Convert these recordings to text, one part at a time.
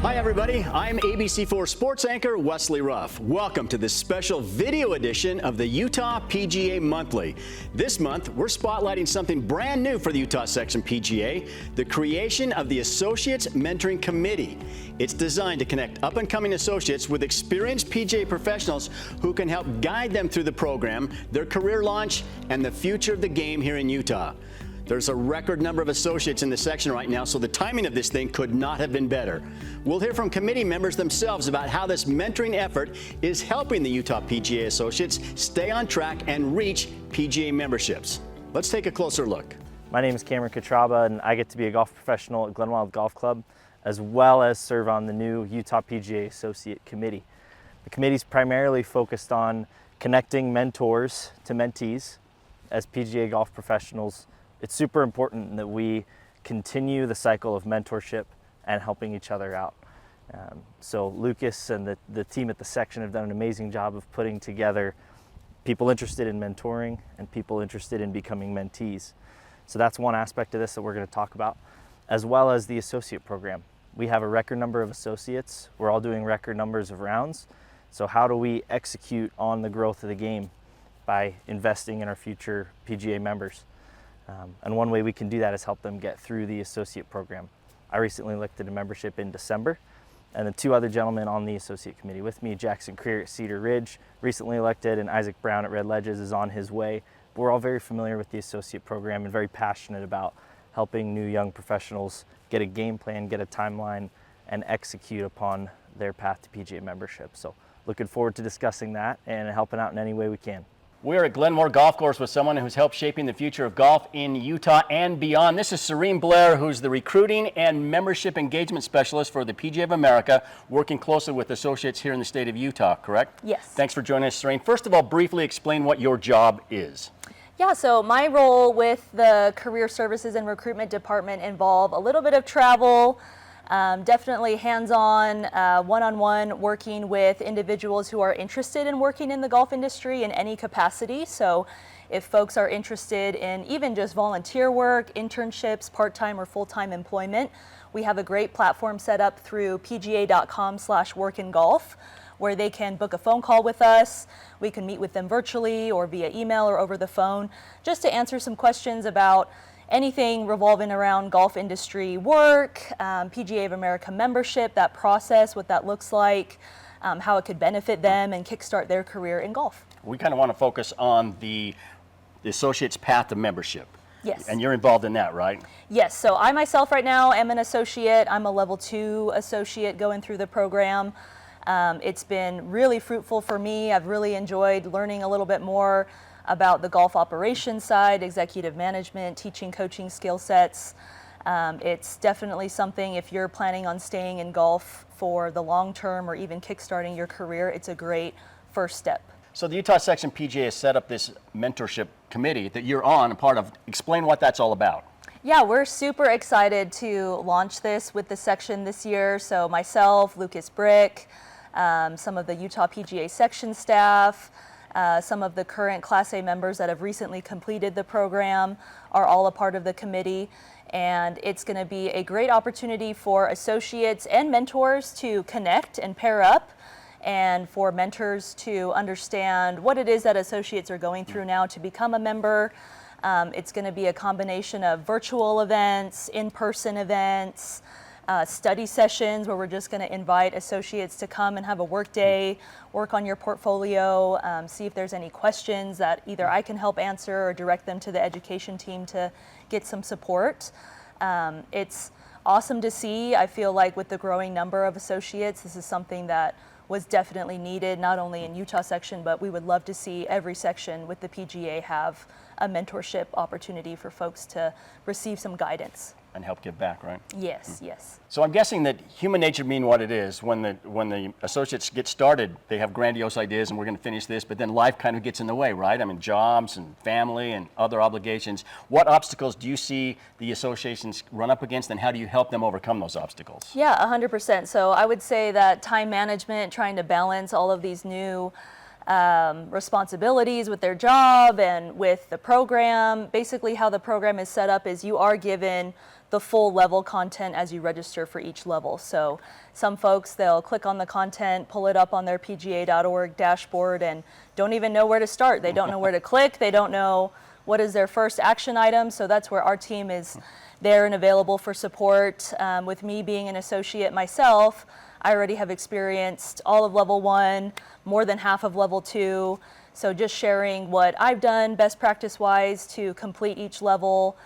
Hi everybody, I'm ABC4 sports anchor Wesley Ruff. Welcome to this special video edition of the Utah PGA Monthly. This month, we're spotlighting something brand new for the Utah Section PGA, the creation of the Associates Mentoring Committee. It's designed to connect up-and-coming associates with experienced PGA professionals who can help guide them through the program, their career launch, and the future of the game here in Utah. There's a record number of associates in the section right now, so the timing of this thing could not have been better. We'll hear from committee members themselves about how this mentoring effort is helping the Utah PGA associates stay on track and reach PGA memberships. Let's take a closer look. My name is Kameron Kotraba, and I get to be a golf professional at Glenwild Golf Club, as well as serve on the new Utah PGA Associate Committee. The committee is primarily focused on connecting mentors to mentees. As PGA golf professionals, it's super important that we continue the cycle of mentorship and helping each other out. So Lucas and the team at the section have done an amazing job of putting together people interested in mentoring and people interested in becoming mentees. So that's one aspect of this that we're going to talk about, as well as the associate program. We have a record number of associates. We're all doing record numbers of rounds. So how do we execute on the growth of the game by investing in our future PGA members? And one way we can do that is help them get through the associate program. I recently elected a membership in December, and the two other gentlemen on the associate committee with me, Jackson Creer at Cedar Ridge, recently elected, and Isaac Brown at Red Ledges is on his way. But we're all very familiar with the associate program and very passionate about helping new young professionals get a game plan, get a timeline, and execute upon their path to PGA membership. So looking forward to discussing that and helping out in any way we can. We're at Glenwild Golf Course with someone who's helped shaping the future of golf in Utah and beyond. This is Sirene Blair, who's the recruiting and membership engagement specialist for the PGA of America, working closely with associates here in the state of Utah, correct? Yes. Thanks for joining us, Sirene. First of all, briefly explain what your job is. Yeah, so my role with the Career Services and Recruitment Department involve a little bit of travel, definitely hands-on, one-on-one working with individuals who are interested in working in the golf industry in any capacity. So if folks are interested in even just volunteer work, internships, part-time or full-time employment, we have a great platform set up through pga.com/workingolf, where they can book a phone call with us. We can meet with them virtually or via email or over the phone, just to answer some questions about anything revolving around golf industry work, PGA of America membership, that process, what that looks like, how it could benefit them and kickstart their career in golf. We kind of want to focus on the associate's path to membership. Yes. And you're involved in that, right? Yes, so I myself right now am an associate. I'm a level 2 associate going through the program. It's been really fruitful for me. I've really enjoyed learning a little bit more about the golf operations side, executive management, teaching, coaching skill sets. It's definitely something, if you're planning on staying in golf for the long term or even kickstarting your career, it's a great first step. So the Utah Section PGA has set up this mentorship committee that you're on, a part of. Explain what that's all about. Yeah, we're super excited to launch this with the section this year. So myself, Lucas Brick, some of the Utah PGA section staff, some of the current Class A members that have recently completed the program are all a part of the committee, and it's going to be a great opportunity for associates and mentors to connect and pair up, and for mentors to understand what it is that associates are going through now to become a member. It's going to be a combination of virtual events, in-person events, study sessions where we're just going to invite associates to come and have a work day, work on your portfolio, see if there's any questions that either I can help answer or direct them to the education team to get some support. It's awesome to see. I feel like with the growing number of associates, this is something that was definitely needed, not only in Utah section, but we would love to see every section with the PGA have a mentorship opportunity for folks to receive some guidance. And help give back, right? Yes, yes. So I'm guessing that human nature being what it is, when the associates get started, they have grandiose ideas and we're going to finish this, but then life kind of gets in the way, right? I mean, jobs and family and other obligations. What obstacles do you see the associations run up against, and how do you help them overcome those obstacles? Yeah, 100%. So I would say that time management, trying to balance all of these new responsibilities with their job and with the program. Basically how the program is set up is you are given the full level content as you register for each level. So some folks, they'll click on the content, pull it up on their PGA.org dashboard, and don't even know where to start. They don't know where to click. They don't know what is their first action item. So that's where our team is there and available for support. With me being an associate myself, I already have experienced all of level 1, more than half of level 2. So just sharing what I've done best practice wise to complete each level.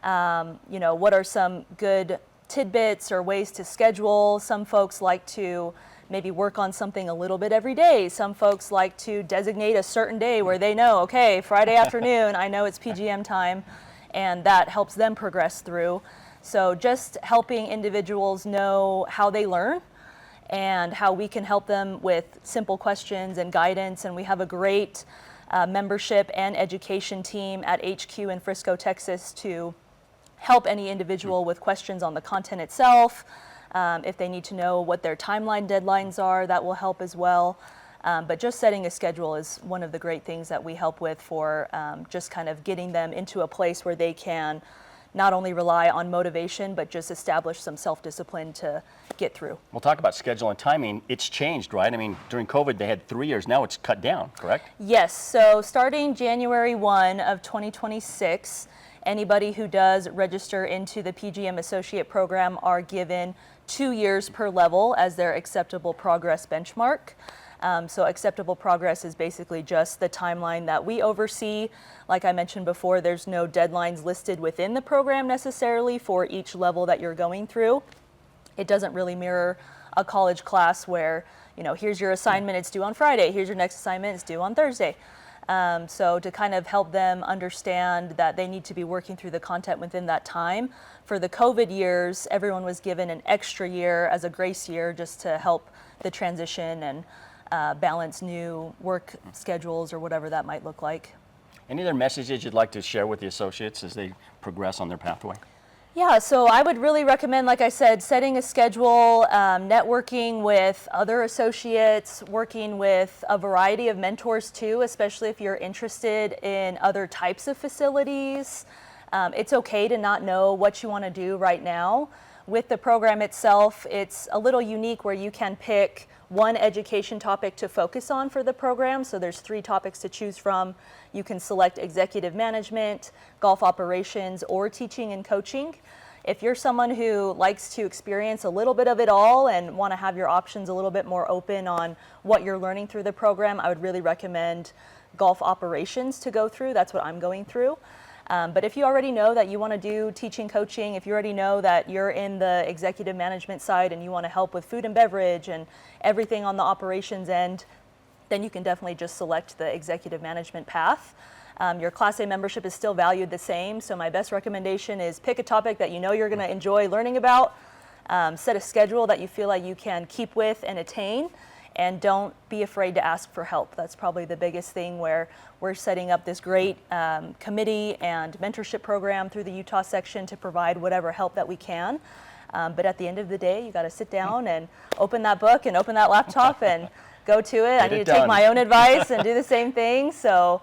What are some good tidbits or ways to schedule? Some folks like to maybe work on something a little bit every day. Some folks like to designate a certain day where they know, okay, Friday afternoon, I know it's PGM time, and that helps them progress through. So just helping individuals know how they learn and how we can help them with simple questions and guidance. And we have a great membership and education team at HQ in Frisco, Texas, to help any individual with questions on the content itself. If they need to know what their timeline deadlines are, that will help as well. But just setting a schedule is one of the great things that we help with for just kind of getting them into a place where they can not only rely on motivation, but just establish some self-discipline to get through. We'll talk about schedule and timing. It's changed, right? I mean, during COVID, they had 3 years. Now it's cut down, correct? Yes, so starting January 1 of 2026, anybody who does register into the PGM Associate Program are given 2 years per level as their acceptable progress benchmark. So acceptable progress is basically just the timeline that we oversee. Like I mentioned before, there's no deadlines listed within the program necessarily for each level that you're going through. It doesn't really mirror a college class where, here's your assignment, it's due on Friday. Here's your next assignment, it's due on Thursday. So to kind of help them understand that they need to be working through the content within that time. For the COVID years, everyone was given an extra year as a grace year just to help the transition and balance new work schedules or whatever that might look like. Any other messages you'd like to share with the associates as they progress on their pathway? Yeah, so I would really recommend, like I said, setting a schedule, networking with other associates, working with a variety of mentors too, especially if you're interested in other types of facilities. It's okay to not know what you want to do right now. With the program itself, it's a little unique where you can pick one education topic to focus on for the program. So there's 3 topics to choose from. You can select executive management, golf operations, or teaching and coaching. If you're someone who likes to experience a little bit of it all and want to have your options a little bit more open on what you're learning through the program, I would really recommend golf operations to go through. That's what I'm going through. But if you already know that you want to do teaching, coaching, if you already know that you're in the executive management side and you want to help with food and beverage and everything on the operations end, then you can definitely just select the executive management path. Your Class A membership is still valued the same, so my best recommendation is pick a topic that you know you're going to enjoy learning about, set a schedule that you feel like you can keep with and attain, and don't be afraid to ask for help. That's probably the biggest thing where we're setting up this great committee and mentorship program through the Utah section to provide whatever help that we can. But at the end of the day, you got to sit down and open that book and open that laptop and go to it. I need to take my own advice and do the same thing. So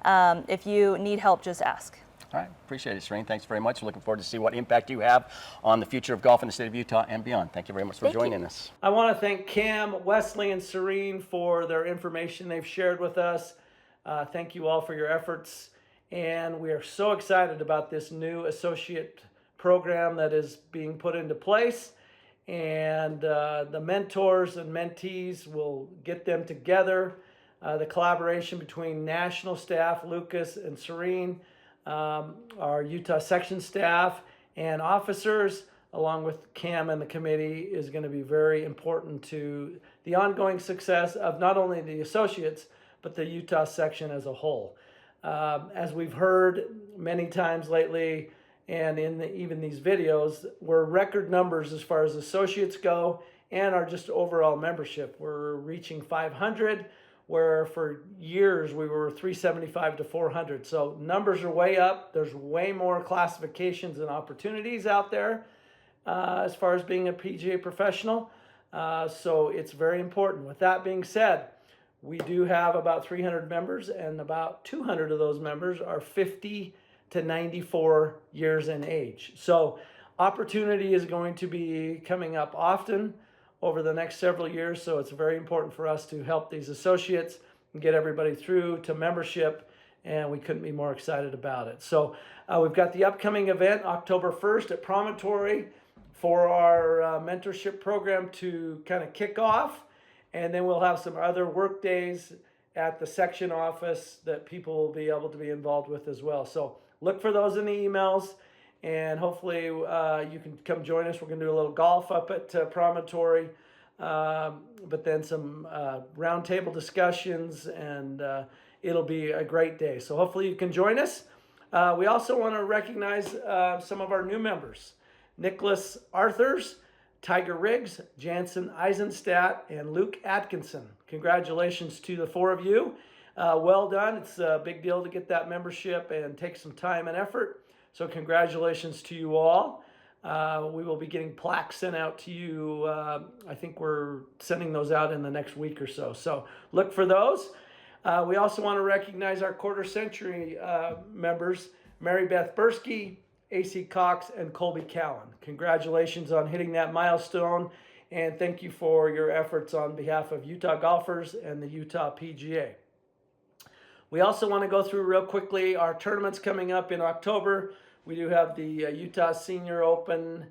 if you need help, just ask. All right, appreciate it, Sirene. Thanks very much. We're looking forward to see what impact you have on the future of golf in the state of Utah and beyond. Thank you very much for joining us. I want to thank Cam, Wesley, and Sirene for their information they've shared with us. Thank you all for your efforts. And we are so excited about this new associate program that is being put into place. And the mentors and mentees will get them together. The collaboration between national staff, Lucas and Sirene, our Utah section staff and officers, along with Cam and the committee, is going to be very important to the ongoing success of not only the associates, but the Utah section as a whole. As we've heard many times lately, and in even these videos, we're record numbers as far as associates go and our just overall membership. We're reaching 500. Where for years we were 375 to 400. So numbers are way up. There's way more classifications and opportunities out there as far as being a PGA professional. So it's very important. With that being said, we do have about 300 members, and about 200 of those members are 50 to 94 years in age. So opportunity is going to be coming up often over the next several years, so it's very important for us to help these associates and get everybody through to membership, and we couldn't be more excited about it. So we've got the upcoming event October 1st at Promontory for our mentorship program to kind of kick off, and then we'll have some other work days at the section office that people will be able to be involved with as well. So look for those in the emails, and hopefully you can come join us. We're going to do a little golf up at Promontory, but then some roundtable discussions, and it'll be a great day. So hopefully you can join us. We also want to recognize some of our new members: Nicholas Arthurs, Tiger Riggs, Jansen Eisenstadt, and Luke Atkinson. Congratulations to the 4 of you. Well done. It's a big deal to get that membership and take some time and effort. So congratulations to you all. We will be getting plaques sent out to you. I think we're sending those out in the next week or so. So look for those. We also want to recognize our quarter century members: Mary Beth Bursky, AC Cox, and Colby Cowan. Congratulations on hitting that milestone, and thank you for your efforts on behalf of Utah golfers and the Utah PGA. We also want to go through real quickly our tournaments coming up in October. We do have the Utah Senior Open,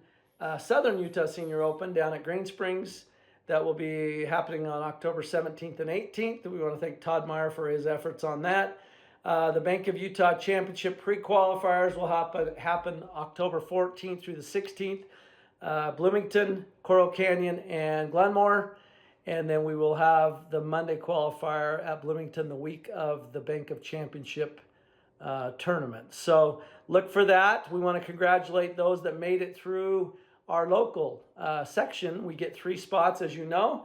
Southern Utah Senior Open down at Green Springs. That will be happening on October 17th and 18th. We want to thank Todd Meyer for his efforts on that. The Bank of Utah Championship pre-qualifiers will happen October 14th through the 16th. Bloomington, Coral Canyon, and Glenmore. And then we will have the Monday qualifier at Bloomington the week of the Bank of Championship tournament. So look for that. We want to congratulate those that made it through our local section. We get 3 spots, as you know.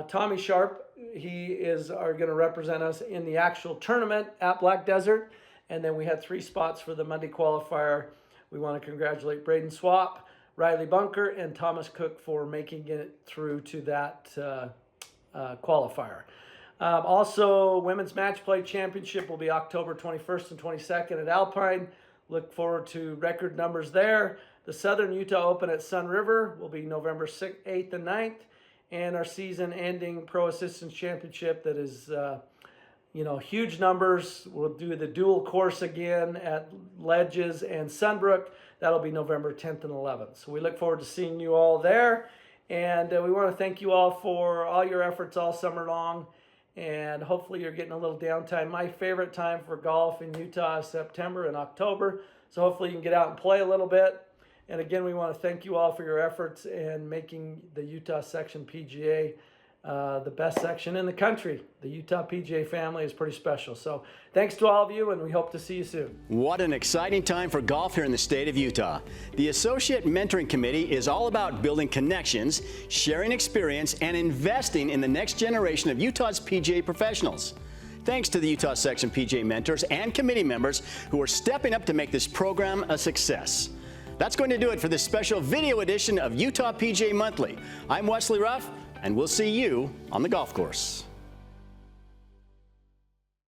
Tommy Sharp, he are going to represent us in the actual tournament at Black Desert. And then we had 3 spots for the Monday qualifier. We want to congratulate Braden Swap, Riley Bunker, and Thomas Cook for making it through to that qualifier. Also, Women's Match Play Championship will be October 21st and 22nd at Alpine. Look forward to record numbers there. The Southern Utah Open at Sun River will be November 6th, 8th, and 9th. And our season-ending Pro Assistance Championship that is, huge numbers. We'll do the dual course again at Ledges and Sunbrook. That'll be November 10th and 11th. So we look forward to seeing you all there. And we want to thank you all for all your efforts all summer long. And hopefully you're getting a little downtime. My favorite time for golf in Utah is September and October. So hopefully you can get out and play a little bit. And again, we want to thank you all for your efforts in making the Utah Section PGA the best section in the country. The Utah PGA family is pretty special. So thanks to all of you, and we hope to see you soon. What an exciting time for golf here in the state of Utah. The Associate Mentoring Committee is all about building connections, sharing experience, and investing in the next generation of Utah's PGA professionals. Thanks to the Utah Section PGA mentors and committee members who are stepping up to make this program a success. That's going to do it for this special video edition of Utah PGA Monthly. I'm Wesley Ruff, and we'll see you on the golf course.